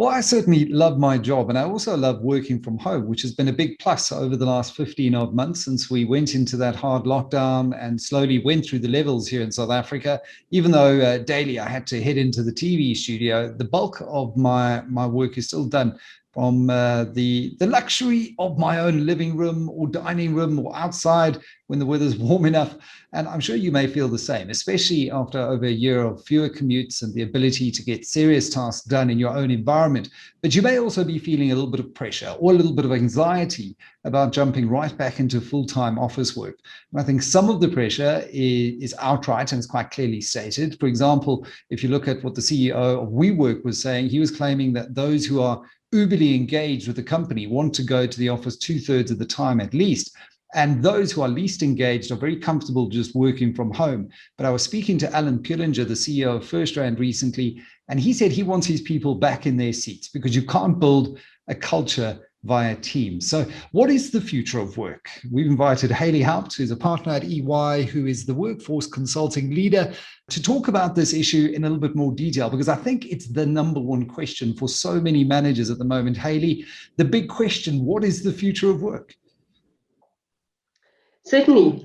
Well, I certainly love my job, and I also love working from home, which has been a big plus over the last 15 odd months since we went into that hard lockdown and slowly went through the levels here in South Africa. Even though daily I had to head into the TV studio, the bulk of my work is still done from the luxury of my own living room or dining room or outside when the weather's warm enough. And I'm sure you may feel the same, especially after over a year of fewer commutes and the ability to get serious tasks done in your own environment. But you may also be feeling a little bit of pressure or a little bit of anxiety about jumping right back into full-time office work. And I think some of the pressure is outright and is quite clearly stated. For example, if you look at what the CEO of WeWork was saying, he was claiming that those who are uberly engaged with the company want to go to the office 2/3 of the time at least. And those who are least engaged are very comfortable just working from home. But I was speaking to Alan Pullinger, the CEO of FirstRand recently, and he said he wants his people back in their seats because you can't build a culture via Teams. So what is the future of work? We've invited Hayley Haupt, who's a partner at EY, who is the workforce consulting leader, to talk about this issue in a little bit more detail, because I think it's the number one question for so many managers at the moment. Hayley, the big question, what is the future of work? Certainly,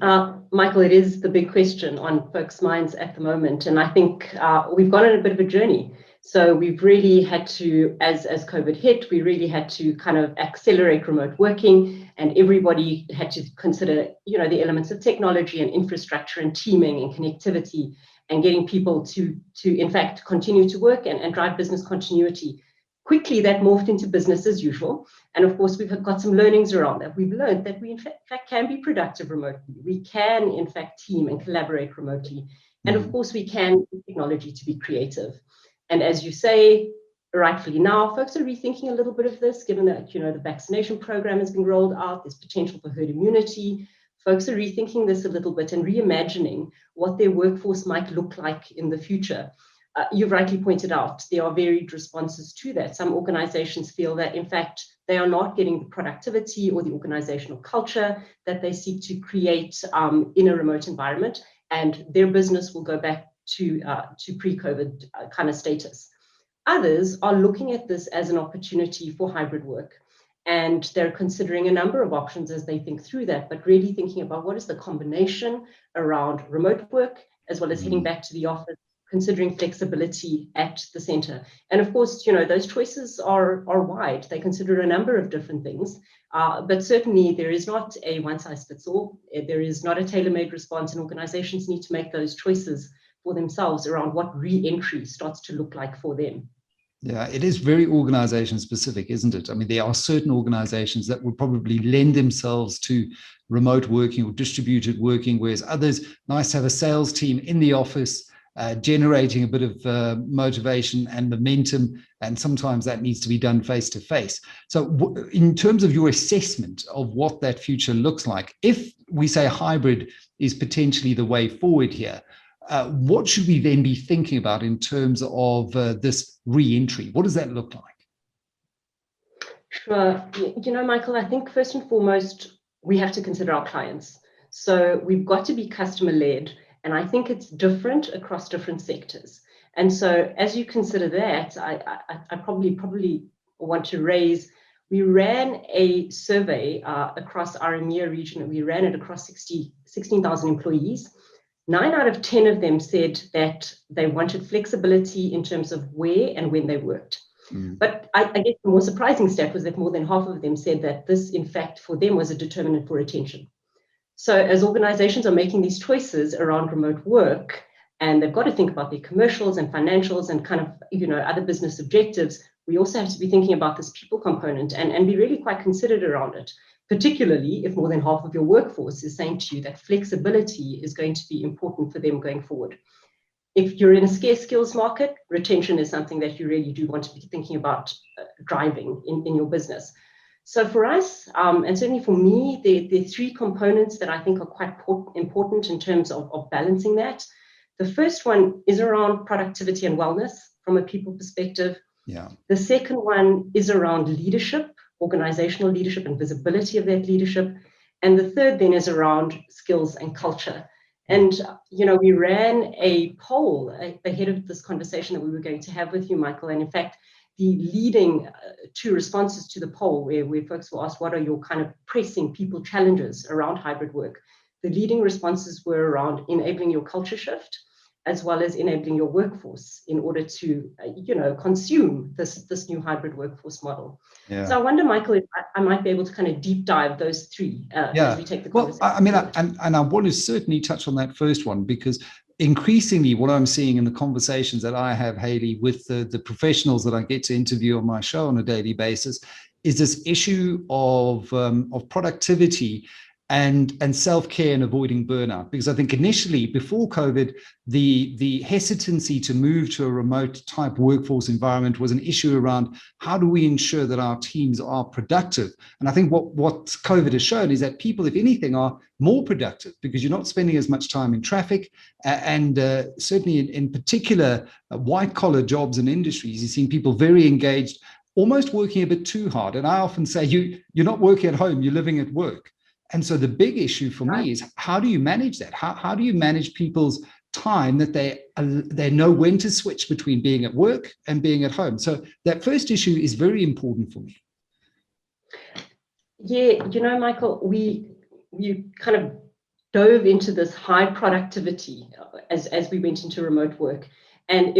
Michael, it is the big question on folks' minds at the moment. And I think we've gone on a bit of a journey. So we've really had to, as COVID hit, we really had to kind of accelerate remote working, and everybody had to consider, the elements of technology and infrastructure and teaming and connectivity and getting people to in fact, continue to work and drive business continuity. Quickly, that morphed into business as usual. And of course, we've got some learnings around that. We've learned that we, in fact, can be productive remotely. We can, in fact, team and collaborate remotely. And of course, we can use technology to be creative. And as you say, rightfully now, folks are rethinking a little bit of this, given that, the vaccination program has been rolled out, there's potential for herd immunity. Folks are rethinking this a little bit and reimagining what their workforce might look like in the future. You've rightly pointed out, there are varied responses to that. Some organizations feel that, in fact, they are not getting the productivity or the organizational culture that they seek to create in a remote environment, and their business will go back to pre-COVID kind of status. Others are looking at this as an opportunity for hybrid work, and they're considering a number of options as they think through that, but really thinking about what is the combination around remote work as well as heading back to the office, considering flexibility at the center. And of course, those choices are wide. They consider a number of different things, but certainly there is not a one size fits all. There is not a tailor-made response, and organizations need to make those choices for themselves around what re-entry starts to look like for them. Yeah, it is very organization specific, isn't it? I mean, there are certain organizations that would probably lend themselves to remote working or distributed working, whereas others, nice to have a sales team in the office, generating a bit of motivation and momentum, and sometimes that needs to be done face to face. So in terms of your assessment of what that future looks like, if we say hybrid is potentially the way forward here, what should we then be thinking about in terms of this re-entry? What does that look like? Sure. Michael, I think first and foremost, we have to consider our clients. So we've got to be customer-led, and I think it's different across different sectors. And so as you consider that, I probably want to raise, we ran a survey across our EMEA region, and we ran it across 16,000 employees. 9 out of 10 of them said that they wanted flexibility in terms of where and when they worked. But I guess the more surprising stat was that more than half of them said that this, in fact, for them was a determinant for retention. So as organizations are making these choices around remote work, and they've got to think about their commercials and financials and kind of, other business objectives, we also have to be thinking about this people component and be really quite considerate around it, particularly if more than half of your workforce is saying to you that flexibility is going to be important for them going forward. If you're in a scarce skills market, retention is something that you really do want to be thinking about driving in your business. So for us, and certainly for me, there are 3 components that I think are quite important in terms of balancing that. The first one is around productivity and wellness from a people perspective. Yeah. The second one is around leadership, organizational leadership and visibility of that leadership. And the third then is around skills and culture. And, we ran a poll ahead of this conversation that we were going to have with you, Michael. And in fact, the leading two responses to the poll, where folks were asked, what are your kind of pressing people challenges around hybrid work? The leading responses were around enabling your culture shift, as well as enabling your workforce in order to, consume this new hybrid workforce model. Yeah. So I wonder, Michael, if I might be able to kind of deep dive those three as we take the conversation. Well, I mean, and I want to certainly touch on that first one, because increasingly what I'm seeing in the conversations that I have, Hayley, with the professionals that I get to interview on my show on a daily basis, is this issue of productivity and self-care and avoiding burnout. Because I think initially, before COVID, the hesitancy to move to a remote type workforce environment was an issue around how do we ensure that our teams are productive. And I think what COVID has shown is that people, if anything, are more productive because you're not spending as much time in traffic, and certainly in particular white collar jobs and industries, you're seeing people very engaged, almost working a bit too hard. And I often say you're not working at home, you're living at work. And so the big issue for me is, how do you manage that? How do you manage people's time that they know when to switch between being at work and being at home? So that first issue is very important for me. Yeah, Michael, we kind of dove into this high productivity as we went into remote work, and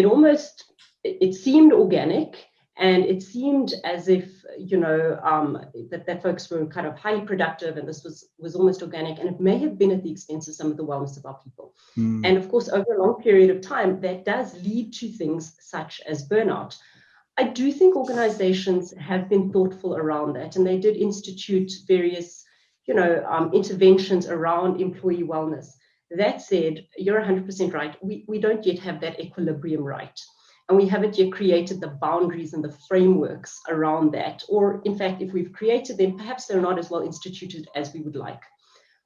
it seemed organic. And it seemed as if, that folks were kind of highly productive, and this was almost organic, and it may have been at the expense of some of the wellness of our people. And of course, over a long period of time, that does lead to things such as burnout. I do think organizations have been thoughtful around that, and they did institute various, interventions around employee wellness. That said, you're 100% right. We don't yet have that equilibrium right. And we haven't yet created the boundaries and the frameworks around that. Or in fact, if we've created them, perhaps they're not as well instituted as we would like.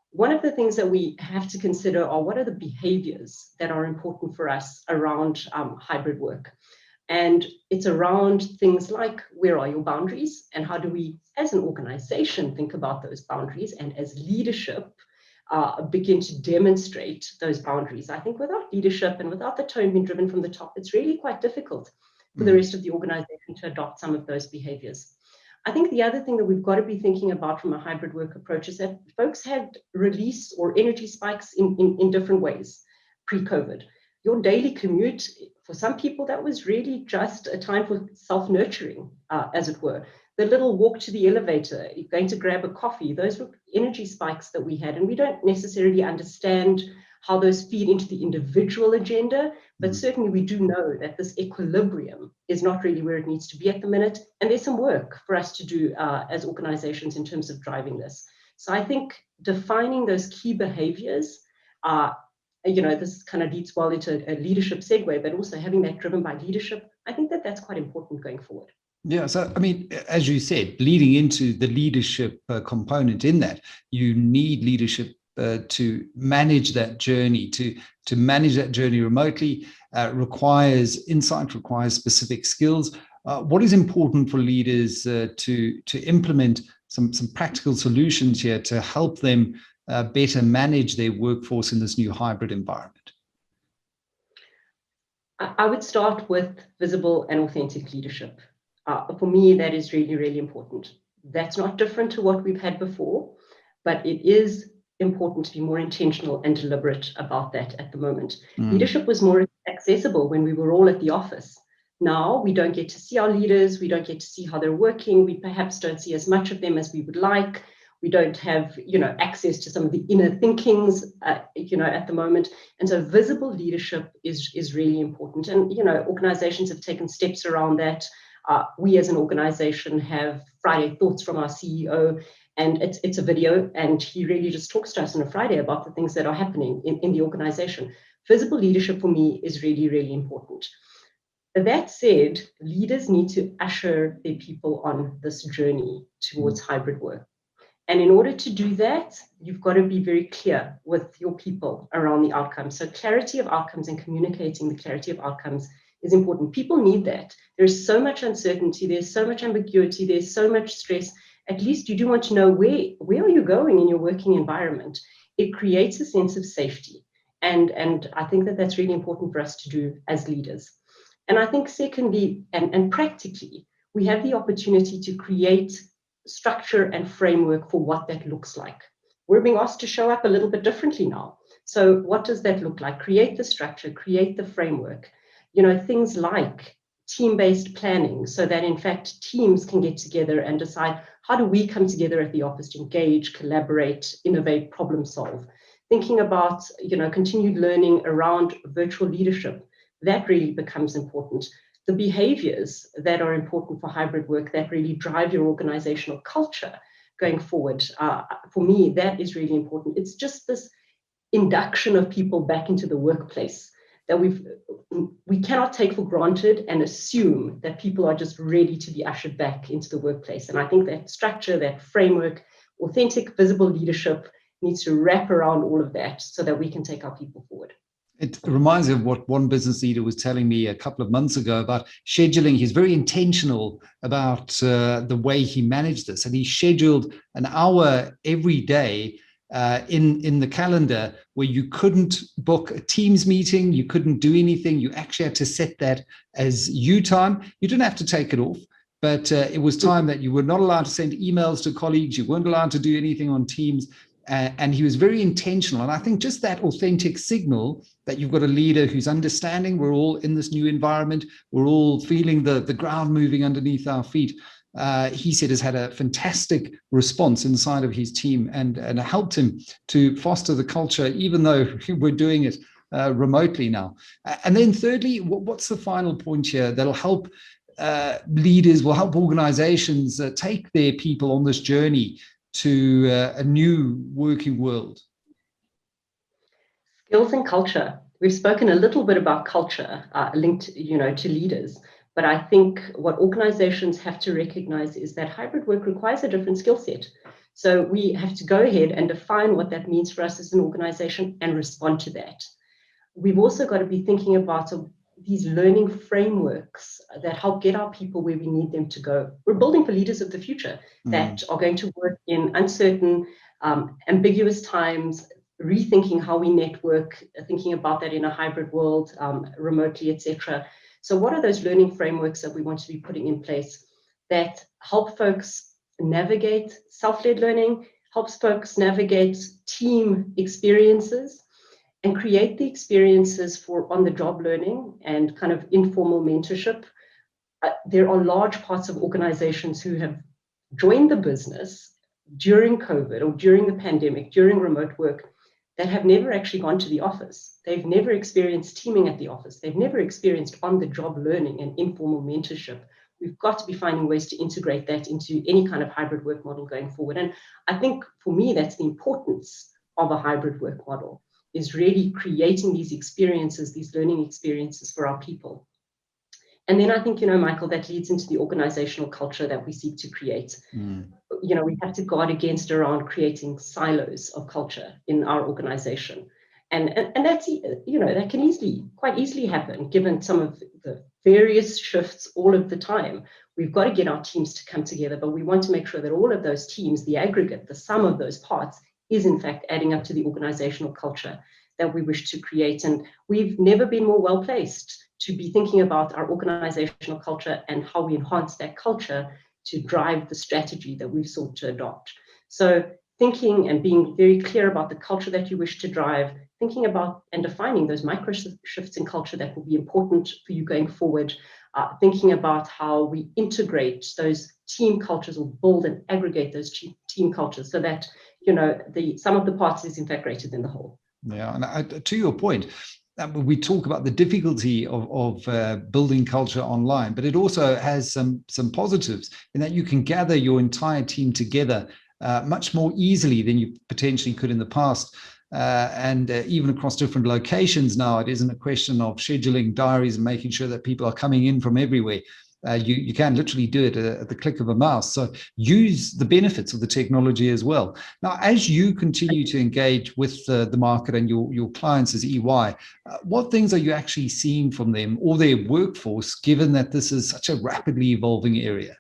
One of the things that we have to consider are, what are the behaviors that are important for us around hybrid work? And it's around things like, where are your boundaries? And how do we, as an organization, think about those boundaries? And as leadership, begin to demonstrate those boundaries. I think without leadership and without the tone being driven from the top, it's really quite difficult for the rest of the organization to adopt some of those behaviors. I think the other thing that we've got to be thinking about from a hybrid work approach is that folks had release or energy spikes in different ways pre-COVID. Your daily commute, for some people, that was really just a time for self-nurturing, as it were. The little walk to the elevator, going to grab a coffee, those were energy spikes that we had. And we don't necessarily understand how those feed into the individual agenda, but certainly we do know that this equilibrium is not really where it needs to be at the minute. And there's some work for us to do as organizations in terms of driving this. So I think defining those key behaviors, this kind of leads well into a leadership segue, but also having that driven by leadership, I think that that's quite important going forward. Yeah, so I mean, as you said, leading into the leadership component in that, you need leadership to manage that journey. To manage that journey remotely requires insight, requires specific skills. What is important for leaders to implement some practical solutions here to help them better manage their workforce in this new hybrid environment? I would start with visible and authentic leadership. For me, that is really, really important. That's not different to what we've had before, but it is important to be more intentional and deliberate about that at the moment. Leadership was more accessible when we were all at the office. Now we don't get to see our leaders, we don't get to see how they're working, we perhaps don't see as much of them as we would like. We don't have, access to some of the inner thinkings, at the moment. And so visible leadership is really important. And, organizations have taken steps around that. We as an organization have Friday Thoughts from our CEO, and it's a video, and he really just talks to us on a Friday about the things that are happening in the organization. Visible leadership for me is really, really important. That said, leaders need to usher their people on this journey towards hybrid work. And in order to do that, you've got to be very clear with your people around the outcomes. So clarity of outcomes and communicating the clarity of outcomes is important. People need that. There's so much uncertainty, there's so much ambiguity, there's so much stress. At least you do want to know where are you going in your working environment. It creates a sense of safety. And I think that that's really important for us to do as leaders. And I think secondly, and practically, we have the opportunity to create structure and framework for what that looks like. We're being asked to show up a little bit differently now. So what does that look like? Create the structure, create the framework. Things like team-based planning, so that in fact teams can get together and decide, how do we come together at the office to engage, collaborate, innovate, problem solve? Thinking about continued learning around virtual leadership, that really becomes important. The behaviors that are important for hybrid work that really drive your organizational culture going forward, for me, that is really important. It's just this induction of people back into the workplace that we cannot take for granted and assume that people are just ready to be ushered back into the workplace. And I think that structure, that framework, authentic, visible leadership needs to wrap around all of that so that we can take our people forward. It reminds me of what one business leader was telling me a couple of months ago about scheduling. He's very intentional about the way he managed this. And he scheduled an hour every day in the calendar where you couldn't book a Teams meeting, you couldn't do anything. You actually had to set that as you time. You didn't have to take it off, but it was time that you were not allowed to send emails to colleagues. You weren't allowed to do anything on Teams. And he was very intentional. And I think just that authentic signal that you've got a leader who's understanding we're all in this new environment, we're all feeling the ground moving underneath our feet. He said has had a fantastic response inside of his team and helped him to foster the culture, even though we're doing it remotely now. And then thirdly, what's the final point here that'll help leaders, will help organizations take their people on this journey to a new working world? Skills and culture. We've spoken a little bit about culture linked, to leaders, but I think what organizations have to recognize is that hybrid work requires a different skill set. So we have to go ahead and define what that means for us as an organization and respond to that. We've also got to be thinking about these learning frameworks that help get our people where we need them to go. We're building for leaders of the future that are going to work in uncertain, ambiguous times, rethinking how we network, thinking about that in a hybrid world, remotely, etc. So what are those learning frameworks that we want to be putting in place that help folks navigate self-led learning, helps folks navigate team experiences, and create the experiences for on-the-job learning and kind of informal mentorship. There are large parts of organizations who have joined the business during COVID or during the pandemic, during remote work, that have never actually gone to the office. They've never experienced teaming at the office. They've never experienced on-the-job learning and informal mentorship. We've got to be finding ways to integrate that into any kind of hybrid work model going forward. And I think for me, that's the importance of a hybrid work model, is really creating these experiences, these learning experiences for our people. And then I think, Michael, that leads into the organizational culture that we seek to create. We have to guard against around creating silos of culture in our organization. And that's, that can quite easily happen given some of the various shifts all of the time. We've got to get our teams to come together, but we want to make sure that all of those teams, the aggregate, the sum of those parts, is in fact adding up to the organizational culture that we wish to create. And we've never been more well placed to be thinking about our organizational culture and how we enhance that culture to drive the strategy that we've sought to adopt. So thinking and being very clear about the culture that you wish to drive, thinking about and defining those micro shifts in culture that will be important for you going forward, thinking about how we integrate those team cultures or build and aggregate those team cultures so that the sum of the parts is in fact greater than the whole. Yeah, and to your point, we talk about the difficulty of building culture online, but it also has some positives in that you can gather your entire team together much more easily than you potentially could in the past. And even across different locations now, it isn't a question of scheduling diaries and making sure that people are coming in from everywhere. You can literally do it at the click of a mouse. So use the benefits of the technology as well. Now, as you continue to engage with the market and your clients as EY, what things are you actually seeing from them or their workforce, given that this is such a rapidly evolving area?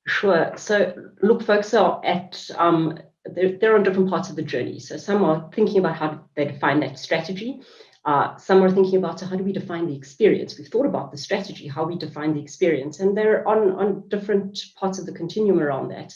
Sure. So look, folks are at, they're on different parts of the journey. So some are thinking about how they define that strategy. Some are thinking about, so how do we define the experience? We've thought about the strategy, how we define the experience, and they're on different parts of the continuum around that.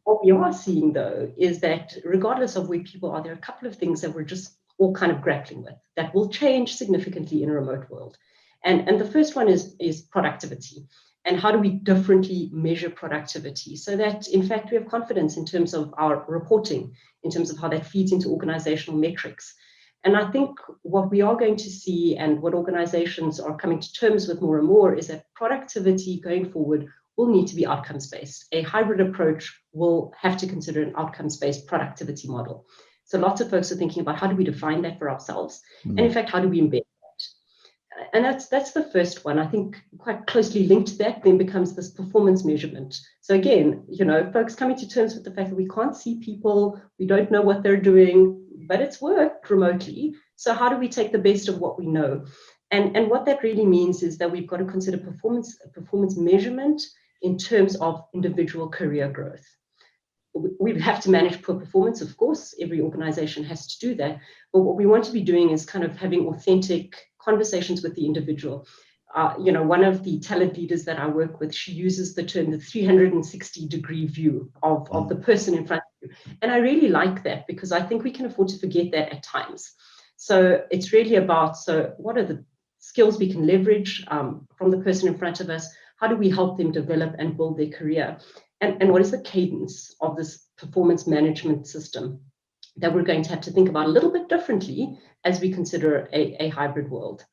What we are seeing, though, is that regardless of where people are, there are a couple of things that we're just all kind of grappling with that will change significantly in a remote world. And the first one is productivity. And how do we differently measure productivity so that, in fact, we have confidence in terms of our reporting, in terms of how that feeds into organizational metrics. And I think what we are going to see, and what organizations are coming to terms with more and more, is that productivity going forward will need to be outcomes-based. A hybrid approach will have to consider an outcomes-based productivity model. So lots of folks are thinking about, how do we define that for ourselves? And in fact, how do we embed that? And that's the first one. I think quite closely linked to that then becomes this performance measurement. So again, folks coming to terms with the fact that we can't see people, we don't know what they're doing, but it's worked remotely. So how do we take the best of what we know? And what that really means is that we've got to consider performance measurement in terms of individual career growth. We have to manage poor performance, of course. Every organization has to do that. But what we want to be doing is kind of having authentic conversations with the individual. One of the talent leaders that I work with, she uses the term the 360-degree view of the person in front of you. And I really like that, because I think we can afford to forget that at times. So it's really about, so what are the skills we can leverage from the person in front of us? How do we help them develop and build their career? And what is the cadence of this performance management system that we're going to have to think about a little bit differently as we consider a hybrid world?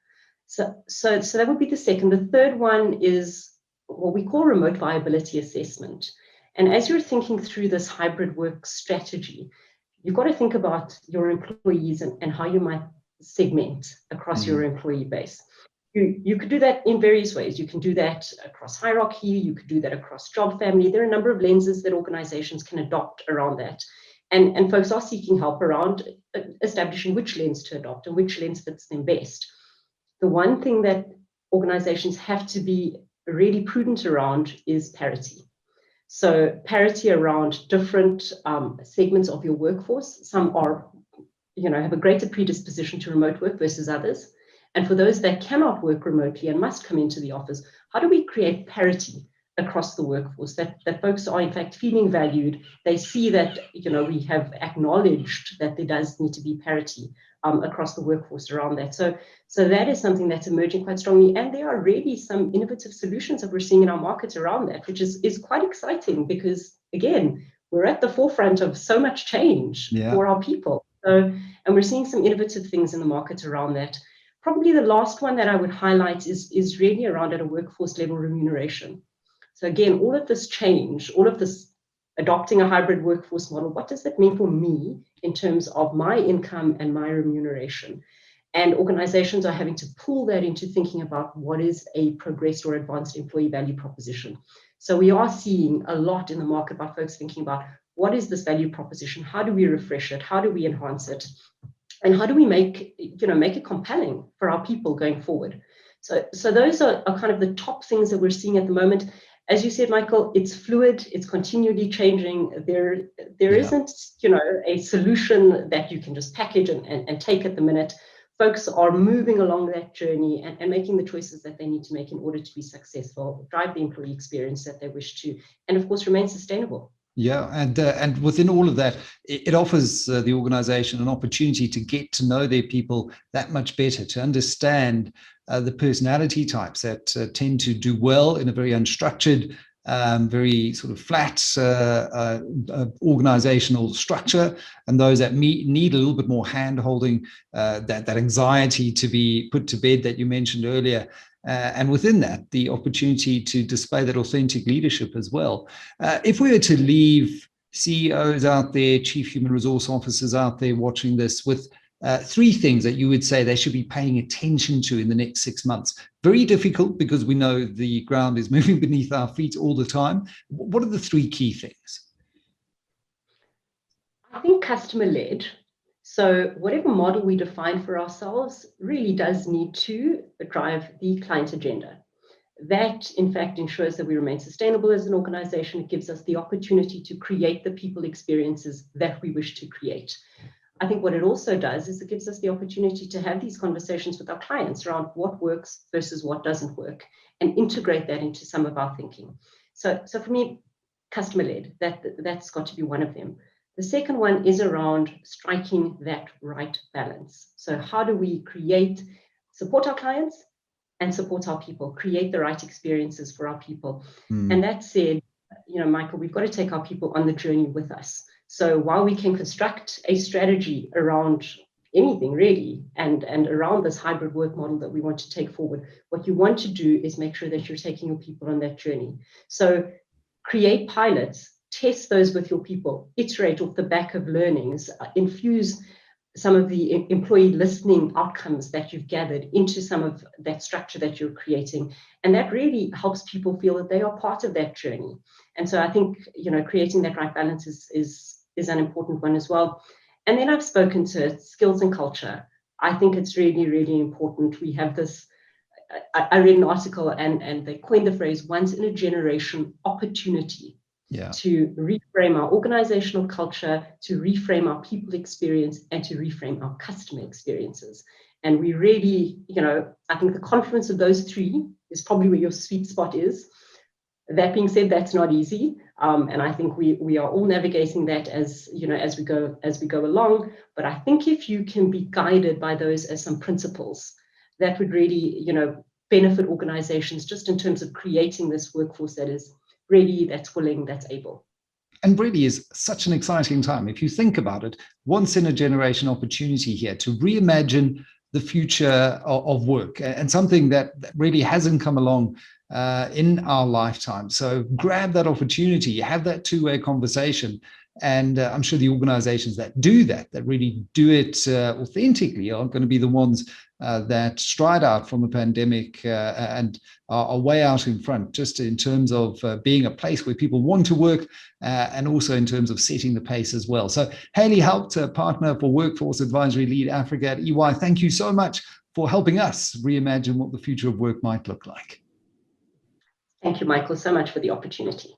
So that would be the second. The third one is what we call remote viability assessment. And as you're thinking through this hybrid work strategy, you've got to think about your employees and how you might segment across your employee base. You could do that in various ways. You can do that across hierarchy. You could do that across job family. There are a number of lenses that organizations can adopt around that. And folks are seeking help around establishing which lens to adopt and which lens fits them best. The one thing that organizations have to be really prudent around is parity. So parity around different segments of your workforce. Some are, have a greater predisposition to remote work versus others. And for those that cannot work remotely and must come into the office, how do we create parity across the workforce, that folks are in fact feeling valued? They see that, we have acknowledged that there does need to be parity across the workforce around that. So that is something that's emerging quite strongly. And there are really some innovative solutions that we're seeing in our markets around that, which is quite exciting, because again, we're at the forefront of so much change for our people. And we're seeing some innovative things in the market around that. Probably the last one that I would highlight is really around at a workforce level remuneration. So again, all of this change, all of this adopting a hybrid workforce model, what does that mean for me in terms of my income and my remuneration? And organizations are having to pull that into thinking about what is a progressed or advanced employee value proposition. So we are seeing a lot in the market about folks thinking about, what is this value proposition? How do we refresh it? How do we enhance it? And how do we make it compelling for our people going forward? So those are kind of the top things that we're seeing at the moment. As you said, Michael, it's fluid, it's continually changing. There isn't, a solution that you can just package and take at the minute. Folks are moving along that journey and making the choices that they need to make in order to be successful, drive the employee experience that they wish to, and of course, remain sustainable. Yeah, and within all of that, it offers the organization an opportunity to get to know their people that much better, to understand the personality types that tend to do well in a very unstructured, very sort of flat organizational structure, and those that need a little bit more hand-holding, that anxiety to be put to bed that you mentioned earlier. And within that, the opportunity to display that authentic leadership as well. If we were to leave CEOs out there, chief human resource officers out there watching this with three things that you would say they should be paying attention to in the next 6 months. Very difficult, because we know the ground is moving beneath our feet all the time. What are the three key things? I think customer-led. So whatever model we define for ourselves really does need to drive the client agenda. That, in fact, ensures that we remain sustainable as an organization. It gives us the opportunity to create the people experiences that we wish to create. I think what it also does is it gives us the opportunity to have these conversations with our clients around what works versus what doesn't work, and integrate that into some of our thinking. So for me, customer-led, that's got to be one of them. The second one is around striking that right balance. So how do we support our clients and support our people, create the right experiences for our people? And that said, Michael, we've got to take our people on the journey with us. So while we can construct a strategy around anything really, and around this hybrid work model that we want to take forward, what you want to do is make sure that you're taking your people on that journey. So create pilots, test those with your people, iterate off the back of learnings, infuse some of the employee listening outcomes that you've gathered into some of that structure that you're creating. And that really helps people feel that they are part of that journey. And so I think, creating that right balance is an important one as well. And then I've spoken to skills and culture. I think it's really, really important. We have this, I read an article and they coined the phrase once in a generation opportunity. To reframe our organizational culture, to reframe our people experience, and to reframe our customer experiences. And we really, I think the confluence of those three is probably where your sweet spot is. That being said, that's not easy. And I think we are all navigating that as we go along. But I think if you can be guided by those as some principles, that would really, benefit organizations just in terms of creating this workforce that is ready, that's willing, that's able. And really is such an exciting time. If you think about it, once in a generation opportunity here to reimagine the future of work, and something that really hasn't come along in our lifetime. So grab that opportunity, have that two-way conversation. And I'm sure the organizations that do that really do it authentically, are going to be the ones that stride out from the pandemic and are way out in front, just in terms of being a place where people want to work and also in terms of setting the pace as well. So Hayley Haupt, partner for Workforce Advisory Lead Africa at EY, thank you so much for helping us reimagine what the future of work might look like. Thank you, Michael, so much for the opportunity.